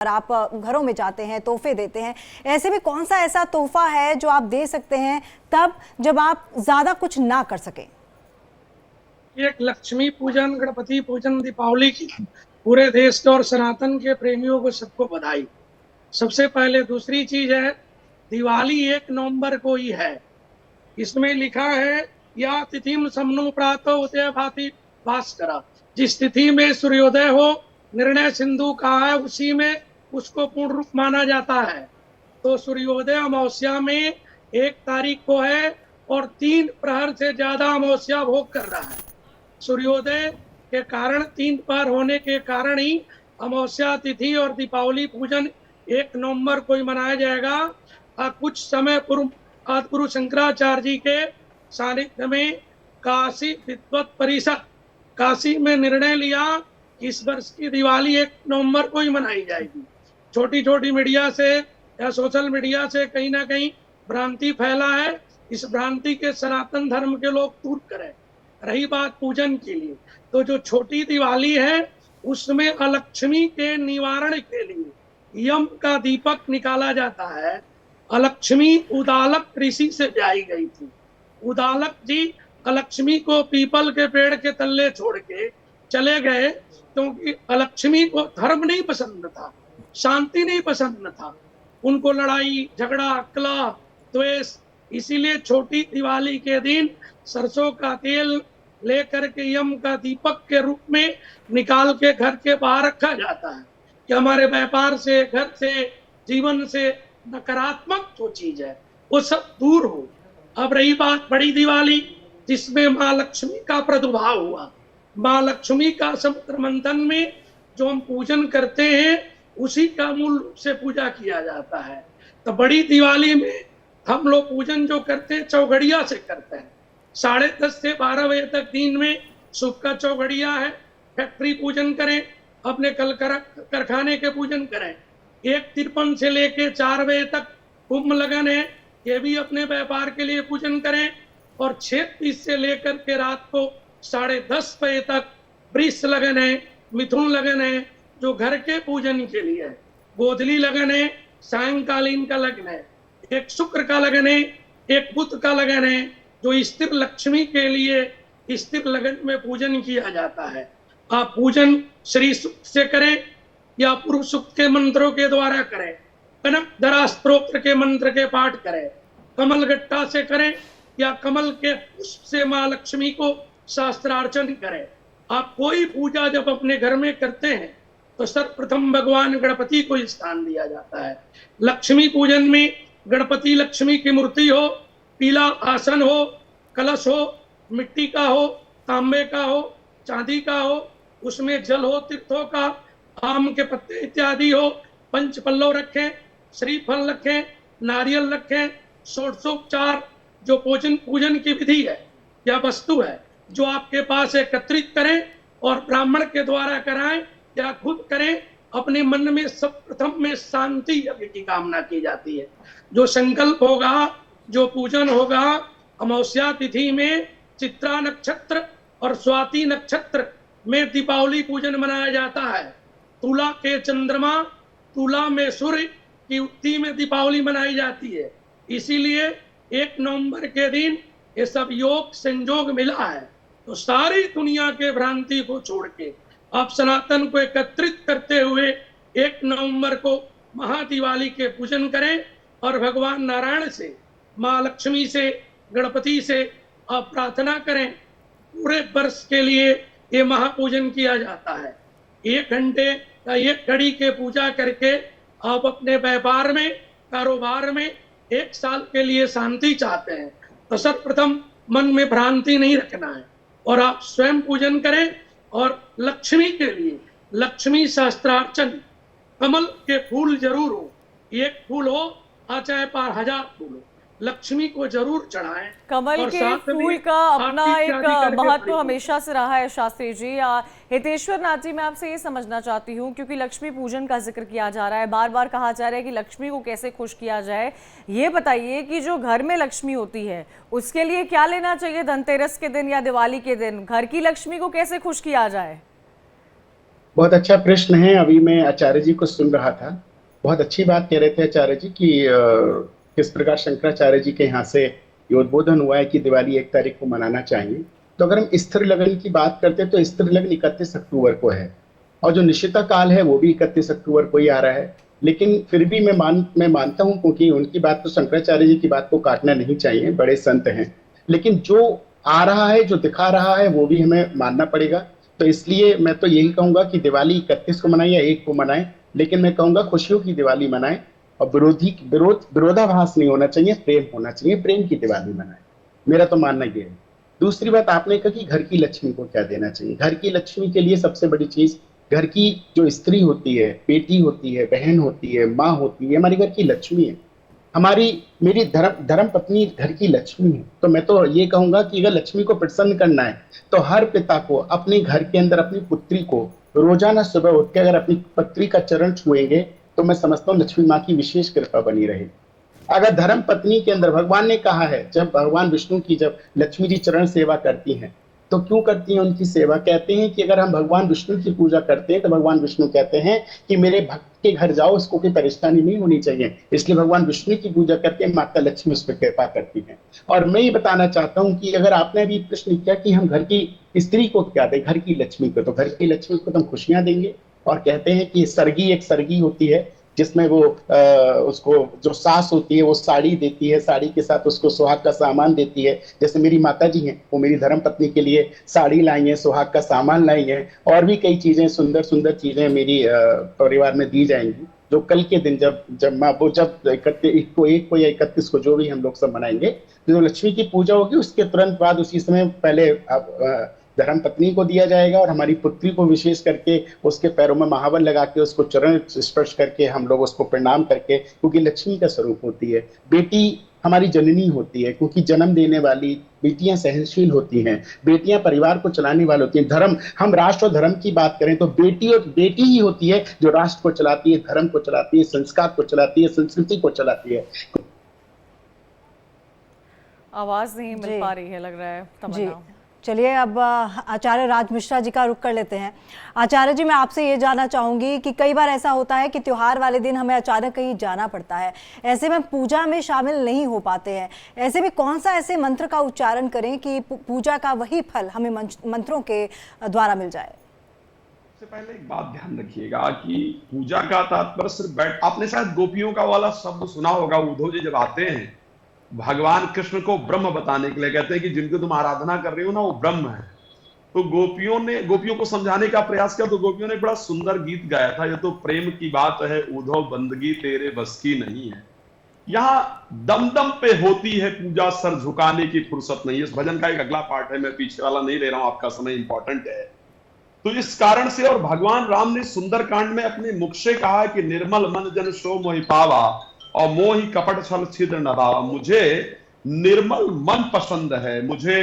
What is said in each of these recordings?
आप घरों में जाते हैं, तोहफे देते हैं, ऐसे में कौन सा ऐसा तोहफा है जो आप दे सकते हैं तब जब आप ज्यादा कुछ ना कर सकें? एक लक्ष्मी पूजन, गणपति पूजन, दीपावली की पूरे देश के और सनातन के प्रेमियों को सबको बधाई। सबसे पहले दूसरी चीज है, दिवाली 1 नवंबर को ही है। इसमें लिखा है, या तिथिम समनु प्रातः उदय भाति भास्करा। जिस तिथि में सूर्योदय हो, निर्णय सिंधु कहा है, उसी में उसको पूर्ण रूप माना जाता है। तो सूर्योदय अमावस्या में 1 तारीख को है और 3 प्रहर से ज्यादा अमावस्या भोग कर रहा है। सूर्योदय के कारण 3 प्रहर होने के कारण ही अमावस्या तिथि और दीपावली पूजन 1 नवंबर को ही मनाया जाएगा। कुछ समय पूर्व आदिगुरु शंकराचार्य जी के सानिध्य में काशी विद्वत परिषद काशी में निर्णय लिया कि इस वर्ष की दिवाली 1 नवंबर को ही मनाई जाएगी। छोटी छोटी मीडिया से या सोशल मीडिया से कहीं ना कहीं भ्रांति फैला है। इस भ्रांति के सनातन धर्म के लोग दूर करें। रही बात पूजन के लिए, तो जो छोटी दिवाली है उसमें अलक्ष्मी के निवारण के लिए यम का दीपक निकाला जाता है। अलक्ष्मी उदालक ऋषि से ब्याही गई थी। उदालक जी अलक्ष्मी को पीपल के पेड़ के तले छोड़ के चले गए, क्योंकि अलक्ष्मी को धर्म नहीं पसंद था, शांति नहीं पसंद था, उनको लड़ाई झगड़ा कलह द्वेष। इसीलिए छोटी दिवाली के दिन सरसों का तेल लेकर के यम का दीपक के रूप में निकाल के घर के बाहर रखा जाता है कि हमारे व्यापार से, घर से, जीवन से नकारात्मक जो चीज है वो सब दूर हो। अब रही बात बड़ी दिवाली, जिसमें माँ लक्ष्मी का प्रादुर्भाव हुआ। माँ लक्ष्मी का समुद्र मंथन में जो हम पूजन करते हैं उसी का मूल रूप से पूजा किया जाता है। तो बड़ी दिवाली में हम लोग पूजन जो करते हैं चौघड़िया से करते हैं। 10:30 से 12 बजे तक दिन में सुबह का चौघड़िया है, फैक्ट्री पूजन करें, अपने कल कारखाने के पूजन करें। 1:53 से लेके 4 बजे तक कुंभ लगन है, ये भी अपने व्यापार के लिए पूजन करें। और 6:30 से लेकर के रात को 10:30 बजे तक वृष लगन है, मिथुन लगन है, जो घर के पूजन के लिए है। गोधली लगन है, सायंकालीन का लगन है। एक शुक्र का लगन है, एक बुध का लगन है, जो स्थिर लक्ष्मी के लिए स्थिर लगन में पूजन किया जाता है। आप पूजन श्री सूक्त से करें या पूर्व सूक्त के मंत्रों के द्वारा करें, कनक धरा स्त्रोत्र के मंत्र के पाठ करें, कमल गट्टा से करें या कमल के पुष्प से माँ लक्ष्मी को शास्त्रार्चन करें। आप कोई पूजा जब अपने घर में करते हैं तो सर्वप्रथम भगवान गणपति को स्थान दिया जाता है। लक्ष्मी पूजन में गणपति लक्ष्मी की मूर्ति हो, पीला आसन हो, कलश हो, मिट्टी का हो, तांबे का हो, चांदी का हो, उसमें जल हो तीर्थों का, आम के पत्ते इत्यादि हो, पंच पल्लव रखें, श्रीफल रखें, नारियल रखें। षोडशोपचार जो पूजन की विधि है या वस्तु है जो आपके पास एकत्रित करें और ब्राह्मण के द्वारा कराएं या खुद करें। अपने मन में सब प्रथम में शांति यज्ञ की कामना की जाती है। जो संकल्प होगा, जो पूजन होगा, अमावस्या तिथि में चित्रा नक्षत्र और स्वाति नक्षत्र में दीपावली पूजन मनाया जाता है। तुला के चंद्रमा, तुला में सूर्य की युक्ति में दीपावली मनाई जाती है। इसीलिए 1 नवंबर के दिन ये सब योग संयोग मिला है। तो सारी दुनिया के भ्रांति को छोड़ के आप सनातन को एकत्रित करते हुए 1 नवंबर को महादिवाली के पूजन करें और भगवान नारायण से, माँ लक्ष्मी से, गणपति से आप प्रार्थना करें। पूरे वर्ष के लिए ये महापूजन किया जाता है। 1 घंटे या 1 घड़ी के पूजा करके आप अपने व्यापार में, कारोबार में 1 साल के लिए शांति चाहते हैं तो सर्वप्रथम मन में भ्रांति नहीं रखना है और आप स्वयं पूजन करें। और लक्ष्मी के लिए लक्ष्मी शास्त्रार्चन, कमल के फूल जरूर हो, 1 फूल हो चाहे 1000 फूल हो, लक्ष्मी को जरूर चढ़ाएं। कमल के फूल का अपना एक महत्व हमेशा से रहा है शास्त्री जी। हितेश्वर नाथ जी, मैं आपसे ये समझना चाहती हूँ, क्योंकि लक्ष्मी पूजन का जिक्र किया जा रहा है, बार बार कहा जा रहा है कि लक्ष्मी को कैसे खुश किया जाए। ये बताइए कि जो घर में लक्ष्मी होती है उसके लिए क्या लेना चाहिए धनतेरस के दिन या दिवाली के दिन? घर की लक्ष्मी को कैसे खुश किया जाए? बहुत अच्छा प्रश्न है। अभी मैं आचार्य जी को सुन रहा था, बहुत अच्छी बात कह रहे थे आचार्य जी कि किस प्रकार शंकराचार्य जी के यहाँ से ये उद्बोधन हुआ है कि दिवाली 1 तारीख को मनाना चाहिए। तो अगर हम स्थिर लगन की बात करते हैं तो स्थिर लगन 31 अक्टूबर को है, और जो निश्चिता काल है वो भी 31 अक्टूबर को ही आ रहा है। लेकिन फिर भी मैं मानता हूं, क्योंकि उनकी बात तो शंकराचार्य जी की बात को काटना नहीं चाहिए, बड़े संत हैं। लेकिन जो आ रहा है, जो दिखा रहा है, वो भी हमें मानना पड़ेगा। तो इसलिए मैं तो यही कहूंगा कि दिवाली 31 को मनाएं या 1 को मनाएं, लेकिन मैं कहूंगा खुशियों की दिवाली मनाएं। और विरोधाभास नहीं होना चाहिए, प्रेम होना चाहिए, प्रेम की दिवाली मनाएं। मेरा तो मानना ये है। दूसरी बात आपने कहा कि घर की लक्ष्मी को क्या देना चाहिए। घर की लक्ष्मी के लिए सबसे बड़ी चीज, घर की जो स्त्री होती है, बेटी होती है, बहन होती है, माँ होती है, हमारी घर की लक्ष्मी है। हमारी मेरी धर्म धर्म पत्नी घर की लक्ष्मी है। तो मैं तो ये कहूंगा कि अगर लक्ष्मी को प्रसन्न करना है तो हर पिता को अपने घर के अंदर अपनी पुत्री को रोजाना सुबह उठ के अगर अपनी पुत्री का चरण छुएंगे तो मैं समझता हूँ लक्ष्मी माँ की विशेष कृपा बनी रहेगी। अगर धर्म पत्नी के अंदर, भगवान ने कहा है, जब भगवान विष्णु की जब लक्ष्मी जी चरण सेवा करती हैं तो क्यों करती हैं उनकी सेवा? कहते हैं कि अगर हम भगवान विष्णु की पूजा करते हैं तो भगवान विष्णु कहते हैं कि मेरे भक्त के घर जाओ, उसको कोई परेशानी नहीं होनी चाहिए। इसलिए भगवान विष्णु की पूजा करके माता लक्ष्मी उस पर कृपा करती है। और मैं ये बताना चाहता हूँ कि अगर आपने अभी प्रश्न किया कि हम घर की स्त्री को क्या दें, घर की लक्ष्मी को, तो घर की लक्ष्मी को तो हम खुशियां देंगे। और कहते हैं कि एक सरगी होती है जिसमें वो उसको जो सास होती है वो साड़ी देती है, साड़ी के साथ उसको सुहाग का सामान देती है। जैसे मेरी माता जी हैं, वो मेरी धर्म पत्नी के लिए साड़ी लाई है, सुहाग का सामान लाई है, और भी कई चीजें, सुंदर सुंदर चीजें मेरी परिवार में दी जाएंगी, जो कल के दिन जब 1 को या 31 को जो भी हम लोग सब मनाएंगे, जो लक्ष्मी की पूजा होगी उसके तुरंत बाद उसी समय पहले धर्म पत्नी को दिया जाएगा, और हमारी पुत्री को विशेष करके उसके पैरों में महावर लगा के उसको चरण स्पर्श करके हम लोग उसको प्रणाम करके, क्योंकि लक्ष्मी का स्वरूप होती है। बेटी हमारी जननी होती है, क्योंकि जन्म देने वाली बेटियां सहनशील होती हैं, बेटियां परिवार को चलाने वाली होती हैं। धर्म, हम राष्ट्र और धर्म की बात करें तो बेटी ही होती है जो राष्ट्र को चलाती है, धर्म को चलाती है, संस्कार को चलाती है, संस्कृति को चलाती है। आवाज नहीं मिल पा रही है, लग रहा है तमन्ना। चलिए अब आचार्य राज मिश्रा जी का रुख कर लेते हैं। आचार्य जी, मैं आपसे ये जानना चाहूंगी कि कई बार ऐसा होता है कि त्योहार वाले दिन हमें अचानक कहीं जाना पड़ता है, ऐसे में पूजा में शामिल नहीं हो पाते हैं। ऐसे में कौन सा ऐसे मंत्र का उच्चारण करें कि पूजा का वही फल हमें मंत्रों के द्वारा मिल जाए? सबसे पहले एक बात ध्यान रखिएगा कि पूजा का तात्पर्य सिर्फ आपने शायद गोपियों का वाला शब्द सुना होगा। उद्धव जी जब आते हैं भगवान कृष्ण को ब्रह्म बताने के लिए, कहते हैं कि जिनको तुम आराधना कर रहे हो ना वो ब्रह्म है। तो गोपियों को समझाने का प्रयास किया, तो गोपियों ने एक बड़ा सुंदर गीत गाया था, ये तो प्रेम की बात है उद्धव, बंदगी तेरे बस की नहीं है। यहाँ दम दम पे होती है पूजा, सर झुकाने की फुर्सत नहीं है। इस भजन का एक अगला पार्ट है, मैं पीछे वाला नहीं ले रहा हूं, आपका समय इंपॉर्टेंट है। तो इस कारण से, और भगवान राम ने सुंदरकांड में अपने मुख से कहा कि निर्मल मन जन सो मोहि पावा और मोहि कपट छल छिद्र न पावा। मुझे निर्मल मन पसंद है, मुझे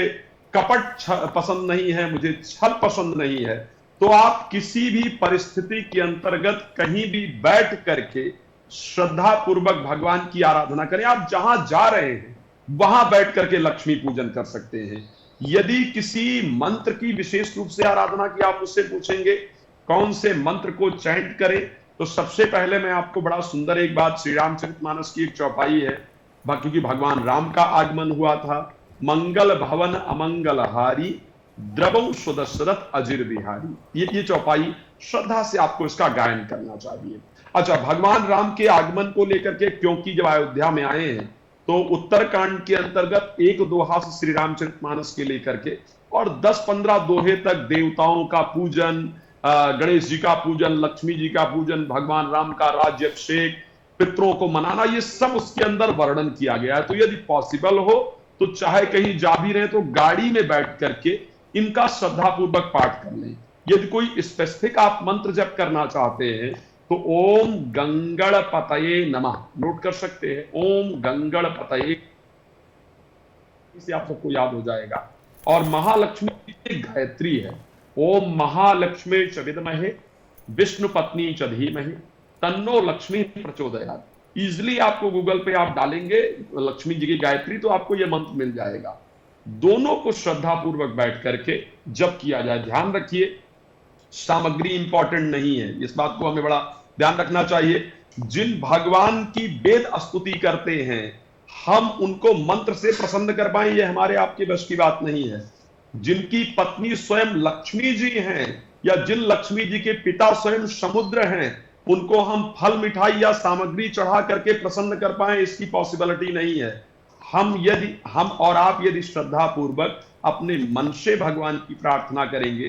कपट पसंद नहीं है, मुझे छल पसंद नहीं है। तो आप किसी भी परिस्थिति के अंतर्गत कहीं भी बैठ करके श्रद्धा पूर्वक भगवान की आराधना करें। आप जहां जा रहे हैं वहां बैठ करके लक्ष्मी पूजन कर सकते हैं। यदि किसी मंत्र की विशेष रूप से आराधना की आप मुझसे पूछेंगे कौन से मंत्र को चैंट करें, तो सबसे पहले मैं आपको बड़ा सुंदर एक बात, श्री रामचरितमानस की एक चौपाई है, क्योंकि भगवान राम का आगमन हुआ था। मंगल भवन अमंगल हारी द्रवं सुदशरथ अजिर बिहारी। ये चौपाई श्रद्धा से आपको इसका गायन करना चाहिए। अच्छा, भगवान राम के आगमन को लेकर के, क्योंकि जब अयोध्या में आए हैं तो उत्तरकांड के अंतर्गत एक दोहा से श्री रामचरितमानस के लेकर के और 10-15 दोहे तक देवताओं का पूजन, गणेश जी का पूजन, लक्ष्मी जी का पूजन, भगवान राम का राज्याभिषेक, पितरों को मनाना, ये सब उसके अंदर वर्णन किया गया है। तो यदि पॉसिबल हो तो चाहे कहीं जा भी रहे तो गाड़ी में बैठ करके इनका श्रद्धापूर्वक पाठ कर लें। यदि कोई स्पेसिफिक आप मंत्र जप करना चाहते हैं तो ओम गंगणपतये नमः नोट कर सकते हैं। ओम गंगणपतये, इसे आप सबको याद हो जाएगा। और महालक्ष्मी की गायत्री है, ओम महालक्ष्मी च विद्महे विष्णु पत्नी च धीमहि तन्नो लक्ष्मी प्रचोदयात्। इजिली आपको गूगल पे आप डालेंगे लक्ष्मी जी की गायत्री तो आपको यह मंत्र मिल जाएगा। दोनों को श्रद्धा पूर्वक बैठ करके जप किया जाए। ध्यान रखिए सामग्री इंपॉर्टेंट नहीं है। इस बात को हमें बड़ा ध्यान रखना चाहिए। जिन भगवान की वेद स्तुति करते हैं, हम उनको मंत्र से प्रसन्न कर पाए, ये हमारे आपके बस की बात नहीं है। जिनकी पत्नी स्वयं लक्ष्मी जी हैं, या जिन लक्ष्मी जी के पिता स्वयं समुद्र हैं, उनको हम फल मिठाई या सामग्री चढ़ा करके प्रसन्न कर पाए, इसकी पॉसिबिलिटी नहीं है। हम और आप यदि श्रद्धा पूर्वक अपने मन से भगवान की प्रार्थना करेंगे,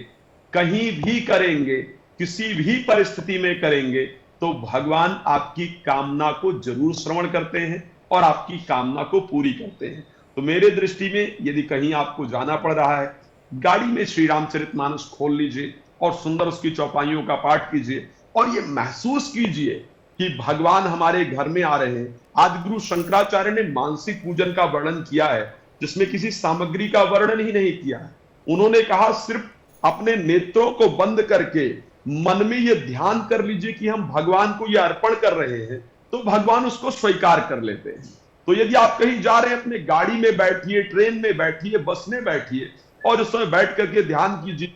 कहीं भी करेंगे, किसी भी परिस्थिति में करेंगे, तो भगवान आपकी कामना को जरूर श्रवण करते हैं और आपकी कामना को पूरी करते हैं। तो मेरे दृष्टि में यदि कहीं आपको जाना पड़ रहा है, गाड़ी में श्री रामचरितमानस खोल लीजिए और सुंदर उसकी चौपाइयों का पाठ कीजिए और ये महसूस कीजिए कि भगवान हमारे घर में आ रहे हैं। आदिगुरु शंकराचार्य ने मानसिक पूजन का वर्णन किया है, जिसमें किसी सामग्री का वर्णन ही नहीं किया है। उन्होंने कहा सिर्फ अपने नेत्रों को बंद करके मन में ये ध्यान कर लीजिए कि हम भगवान को ये अर्पण कर रहे हैं, तो भगवान उसको स्वीकार कर लेते हैं। तो यदि आप कहीं जा रहे हैं, अपने गाड़ी में बैठिए, ट्रेन में बैठिए, बस में बैठिए और उस समय बैठ करके ध्यान कीजिए,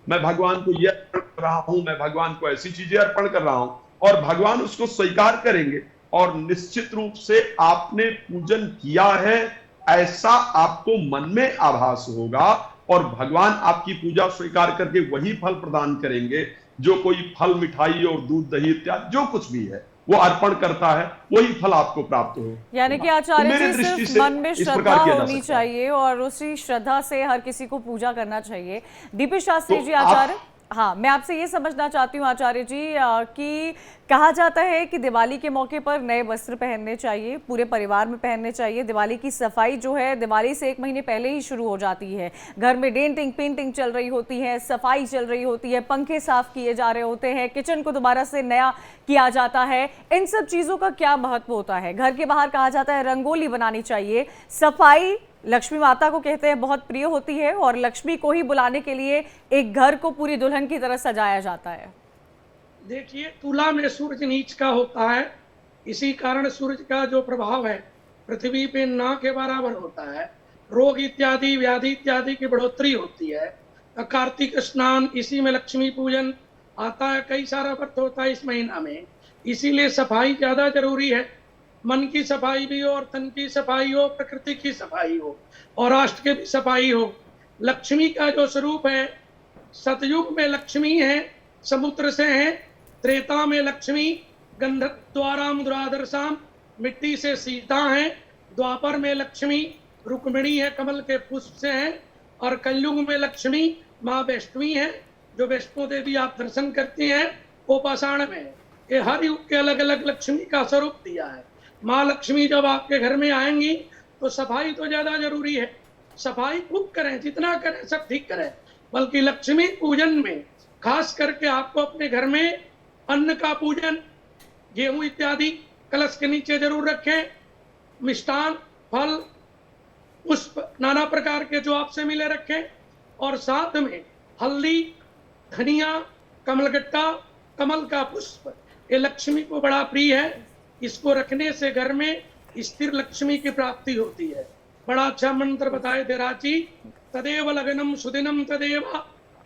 मैं भगवान को ये अर्पण कर रहा हूं, मैं भगवान को ऐसी चीजें अर्पण कर रहा हूं, और भगवान उसको स्वीकार करेंगे। और निश्चित रूप से आपने पूजन किया है ऐसा आपको मन में आभास होगा और भगवान आपकी पूजा स्वीकार करके वही फल प्रदान करेंगे जो कोई फल, मिठाई और दूध दही इत्यादि जो कुछ भी है वो अर्पण करता है, वही फल आपको प्राप्त हो। यानी कि आचार्य जी सिर्फ मन में श्रद्धा होनी चाहिए और उसी श्रद्धा से हर किसी को पूजा करना चाहिए। डीपी शास्त्री जी, आचार्य, हाँ, मैं आपसे ये समझना चाहती हूँ आचार्य जी कि कहा जाता है कि दिवाली के मौके पर नए वस्त्र पहनने चाहिए, पूरे परिवार में पहनने चाहिए। दिवाली की सफाई जो है दिवाली से 1 महीने पहले ही शुरू हो जाती है। घर में डेंटिंग पेंटिंग चल रही होती है, सफाई चल रही होती है, पंखे साफ किए जा रहे होते हैं, किचन को दोबारा से नया किया जाता है। इन सब चीज़ों का क्या महत्व होता है? घर के बाहर कहा जाता है रंगोली बनानी चाहिए। सफाई लक्ष्मी माता को कहते हैं बहुत प्रिय होती है और लक्ष्मी को ही बुलाने के लिए एक घर को पूरी दुल्हन की तरह सजाया जाता है। देखिए, तुला में सूरज नीच का होता है, इसी कारण सूरज का जो प्रभाव है पृथ्वी पे ना के बराबर होता है। रोग इत्यादि, व्याधि इत्यादि की बढ़ोतरी होती है। कार्तिक स्नान, इसी में लक्ष्मी पूजन आता है, कई सारा व्रत होता है इस महीना में, इसीलिए सफाई ज्यादा जरूरी है। मन की सफाई भी हो और तन की सफाई हो, प्रकृति की सफाई हो और राष्ट्र की भी सफाई हो। लक्ष्मी का जो स्वरूप है, सतयुग में लक्ष्मी है, समुद्र से है। त्रेता में लक्ष्मी गंधद्वाराम दुरादर्शाम, मिट्टी से सीता है। द्वापर में लक्ष्मी रुक्मिणी है, कमल के पुष्प से है। और कलयुग में लक्ष्मी माँ वैष्णवी है, जो वैष्णो देवी आप दर्शन करती हैं वो पाषाण में। ये हर युग के अलग अलग लक्ष्मी का स्वरूप दिया है। माँ लक्ष्मी जब आपके घर में आएंगी तो सफाई तो ज्यादा जरूरी है। सफाई खूब करें, जितना करें सब ठीक करें, बल्कि लक्ष्मी पूजन में खास करके आपको अपने घर में अन्न का पूजन, गेहूं इत्यादि कलश के नीचे जरूर रखें। मिष्टान, फल, पुष्प नाना प्रकार के जो आपसे मिले रखें। और साथ में हल्दी, धनिया, कमलगट्टा, कमल का पुष्प, ये लक्ष्मी को बड़ा प्रिय है। इसको रखने से घर में स्थिर लक्ष्मी की प्राप्ति होती है। बड़ा अच्छा मंत्र बताए थे राची, तदेव लग्नम सुदिनम तदेव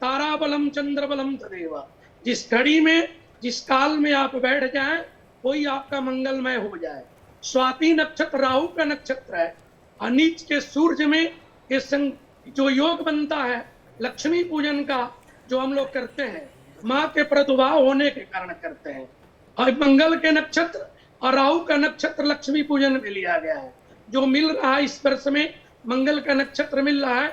ताराबलम चंद्रबलम तदेव। जिस घड़ी में, जिस काल में आप बैठ जाएं, वही आपका मंगलमय हो जाए। स्वाति नक्षत्र राहु का नक्षत्र है। अनीच के सूर्य में ये जो योग बनता है लक्ष्मी पूजन का, जो हम लोग करते हैं, माँ के प्रादुर्भाव होने के कारण करते हैं। और मंगल के नक्षत्र और राहु का नक्षत्र लक्ष्मी पूजन में लिया गया है। जो मिल रहा है इस वर्ष में, मंगल का नक्षत्र मिल रहा है।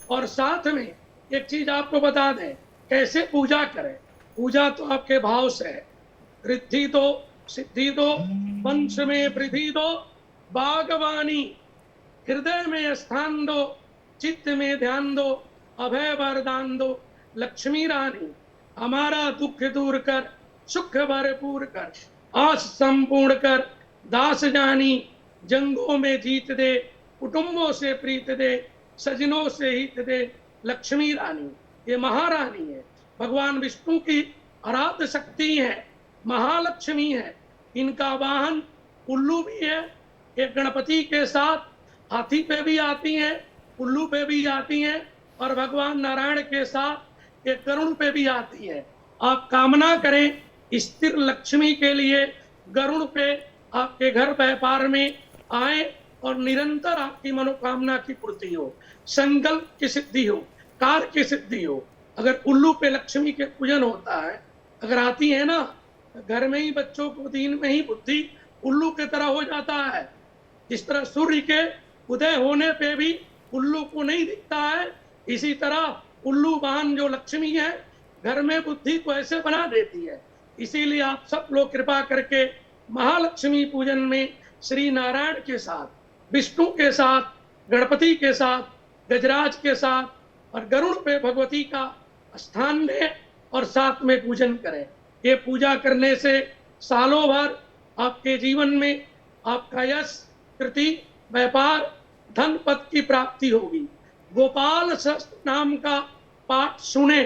और साथ में एक चीज आपको बता दें कैसे पूजा करें। पूजा तो आपके भाव से है। रिद्धि दो, सिद्धि दो, वंश में वृद्धि दो, बागवानी हृदय में स्थान दो, चित्त में ध्यान दो, अभय वरदान दो। लक्ष्मी रानी हमारा दुख दूर कर, सुख भरपूर कर, आस संपूर्ण कर, दास जानी जंगों में जीत दे, कुटुंबों से प्रीत दे, सजनों से हित दे। लक्ष्मी रानी ये महारानी है, भगवान विष्णु की आराध्य शक्ति है, महालक्ष्मी है। इनका वाहन उल्लू भी है। एक गणपति के साथ हाथी पे भी आती हैं, उल्लू पे भी आती हैं, और भगवान नारायण के साथ ये गरुड़ पे भी आती है। आप कामना करें स्थिर लक्ष्मी के लिए, गरुड़ पे आपके घर व्यापार में आए और निरंतर आपकी मनोकामना की पूर्ति हो, संकल्प की सिद्धि हो, कार्य की सिद्धि हो। अगर उल्लू पे लक्ष्मी के पूजन होता है, अगर आती है ना, घर में ही बच्चों को दिन में ही बुद्धि उल्लू की तरह हो जाता है। जिस तरह सूर्य के उदय होने पे भी उल्लू को नहीं दिखता है, इसी तरह उल्लू वाहन जो लक्ष्मी है घर में बुद्धि को ऐसे बना देती है। इसीलिए आप सब लोग कृपा करके महालक्ष्मी पूजन में श्री नारायण के साथ, विष्णु के साथ, गणपति के साथ, गजराज के साथ और गरुड़ पे भगवती का स्थान दें और साथ में पूजन करें। ये पूजा करने से सालों भर आपके जीवन में आपका यश, कृति, व्यापार, धन पद की प्राप्ति होगी। गोपाल सहस्त्र नाम का पाठ सुने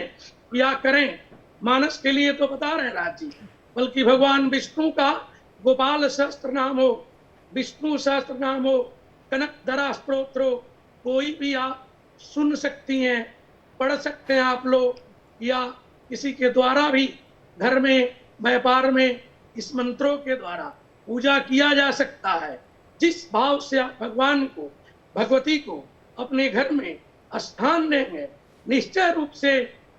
या करें, मानस के लिए तो बता रहे राज जी, बल्कि भगवान विष्णु का गोपाल सहस्त्र नाम हो, विष्णु सहस्त्र नाम हो, कनकधरा स्तोत्र हो, कोई भी आप सुन सकती हैं, पढ़ सकते हैं आप लोग, या किसी के द्वारा भी घर में व्यापार में इस मंत्रों के द्वारा पूजा किया जा सकता है। जिस भाव से आप भगवान को, भगवती को अपने घर में स्थान देंगे, निश्चय रूप से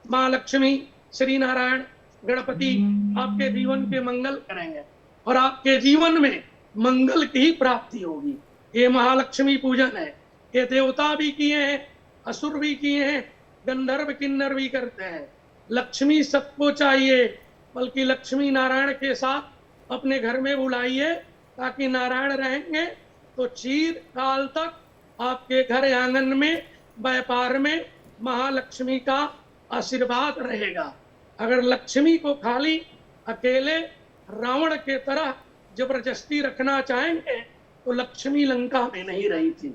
माँ लक्ष्मी, श्री नारायण, गणपति आपके जीवन के मंगल करेंगे और आपके जीवन में मंगल की ही प्राप्ति होगी। ये महालक्ष्मी पूजन है। ये देवता भी किए हैं, असुर भी किए हैं, गंधर्व किन्नर भी करते हैं। लक्ष्मी सबको चाहिए, बल्कि लक्ष्मी नारायण के साथ अपने घर में बुलाइए, ताकि नारायण रहेंगे तो चीर काल तक आपके घर आंगन में, व्यापार में महालक्ष्मी का आशीर्वाद रहेगा। अगर लक्ष्मी को खाली अकेले रावण के तरह जबरदस्ती रखना चाहेंगे तो लक्ष्मी लंका में नहीं रही थी,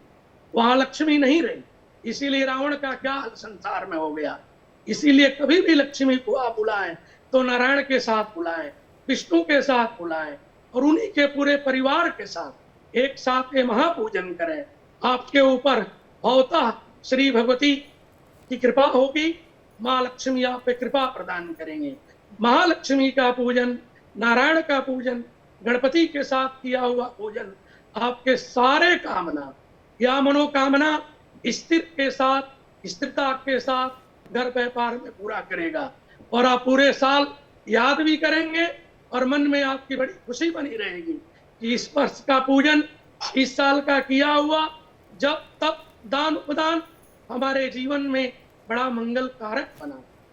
वहां लक्ष्मी नहीं रही। इसीलिए रावण का क्या हाल संसार में हो गया। इसीलिए कभी भी लक्ष्मी को आप बुलाएं तो नारायण के साथ बुलाएं, विष्णु के साथ बुलाएं और उन्हीं के पूरे परिवार के साथ एक साथ ये महापूजन करें। आपके ऊपर भवतः श्री भगवती की कृपा होगी, माँ लक्ष्मी आप पे कृपा प्रदान करेंगे। महालक्ष्मी का पूजन, नारायण का पूजन, गणपति के साथ किया हुआ पूजन आपके सारे कामना या मनोकामना स्थिर के साथ, स्थिरता के साथ घर व्यापार में पूरा करेगा और आप पूरे साल याद भी करेंगे और मन में आपकी बड़ी खुशी बनी रहेगी कि इस वर्ष का पूजन, इस साल का किया हुआ जब तब दान उपदान हमारे जीवन में बड़ा मंगल कारक बना।